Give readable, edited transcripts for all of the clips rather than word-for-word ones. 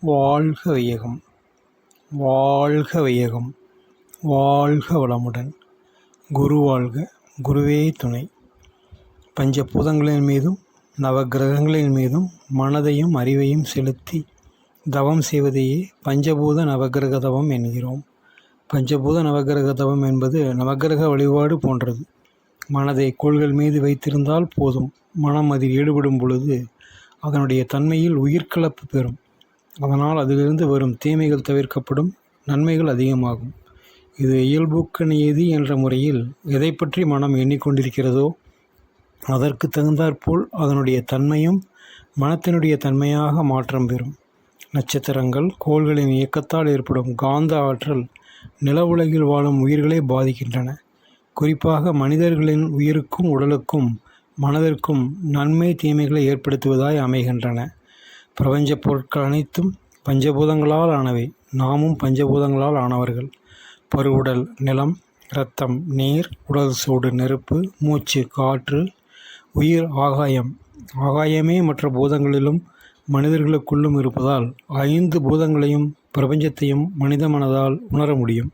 வாழ்க வையகம், வாழ்க வையகம், வாழ்க வளமுடன். குரு வாழ்க, குருவே துணை. பஞ்சபூதங்களின் மீதும் நவகிரகங்களின் மீதும் மனதையும் அறிவையும் செலுத்தி தவம் செய்வதையே பஞ்சபூத நவகிரக தவம் என்கிறோம். பஞ்சபூத நவகிரக தவம் என்பது நவகிரக வழிபாடு போன்றது. மனதை கோள்கள் மீது வைத்திருந்தால் போதும். மனம் அதில் ஈடுபடும் பொழுது அதனுடைய தன்மையில் உயிர்கலப்பு பெறும். அதனால் அதிலிருந்து வரும் தீமைகள் தவிர்க்கப்படும், நன்மைகள் அதிகமாகும். இது இயல்பூக்க நியதி என்ற முறையில் எதை பற்றி மனம் எண்ணிக்கொண்டிருக்கிறதோ அதற்கு தகுந்தாற்போல் அதனுடைய தன்மையும் மனத்தினுடைய தன்மையாக மாற்றம் பெறும். நட்சத்திரங்கள், கோள்களின் இயக்கத்தால் ஏற்படும் காந்த ஆற்றல் நில உலகில் வாழும் உயிர்களை பாதிக்கின்றன. குறிப்பாக மனிதர்களின் உயிருக்கும் உடலுக்கும் மனதிற்கும் நன்மை தீமைகளை ஏற்படுத்துவதாய் அமைகின்றன. பிரபஞ்ச பொருட்கள் அனைத்தும் பஞ்சபூதங்களால் ஆனவை. நாமும் பஞ்சபூதங்களால் ஆனவர்கள். பருவுடல் நிலம், இரத்தம் நீர், உடல் சூடு நெருப்பு, மூச்சு காற்று, உயிர் ஆகாயம். ஆகாயமே மற்ற பூதங்களிலும் மனிதர்களுக்குள்ளும் இருப்பதால் 5 பூதங்களையும் பிரபஞ்சத்தையும் மனித மனதால் உணர முடியும்.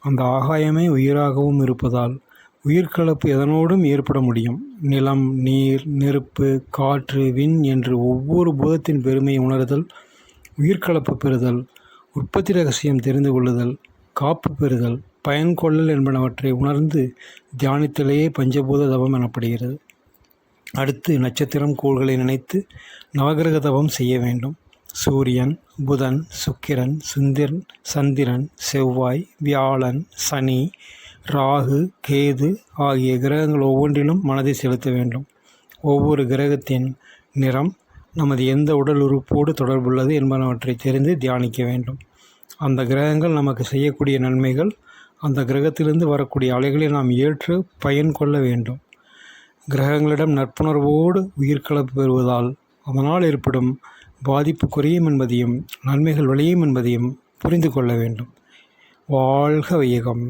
அந்த ஆகாயமே உயிராகவும் இருப்பதால் உயிர்கலப்பு எதனோடும் ஏற்பட முடியும். நிலம், நீர், நெருப்பு, காற்று, விண் என்று ஒவ்வொரு பூதத்தின் பெருமையை உணர்தல், உயிர்கலப்பு பெறுதல், உற்பத்தி ரகசியம் தெரிந்து கொள்ளுதல், காப்பு பெறுதல், பயன் கொள்ளல் என்பனவற்றை உணர்ந்து தியானித்தலேயே பஞ்சபூத தவம் எனப்படுகிறது. அடுத்து நட்சத்திரம், கோள்களை நினைத்து நவகிரக தவம் செய்ய வேண்டும். சூரியன், புதன், சுக்கிரன், சந்திரன், செவ்வாய், வியாழன், சனி, ராகு, கேது ஆகிய கிரகங்கள் ஒவ்வொன்றிலும் மனதை செலுத்த வேண்டும். ஒவ்வொரு கிரகத்தின் நிறம் நமது எந்த உடல் உறுப்போடு தொடர்புள்ளது என்பனவற்றை தெரிந்து தியானிக்க வேண்டும். அந்த கிரகங்கள் நமக்கு செய்யக்கூடிய நன்மைகள், அந்த கிரகத்திலிருந்து வரக்கூடிய அலைகளை நாம் ஏற்று பயன் கொள்ள வேண்டும். கிரகங்களிடம் நட்புணர்வோடு உயிர்கலப்பு பெறுவதால் அதனால் ஏற்படும் பாதிப்பு குறையும் என்பதையும் நன்மைகள் விளையும் என்பதையும் புரிந்து கொள்ள வேண்டும். வாழ்க வையகம்,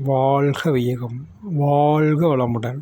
வாழ்க வையகம், வாழ்க வளமுடன்.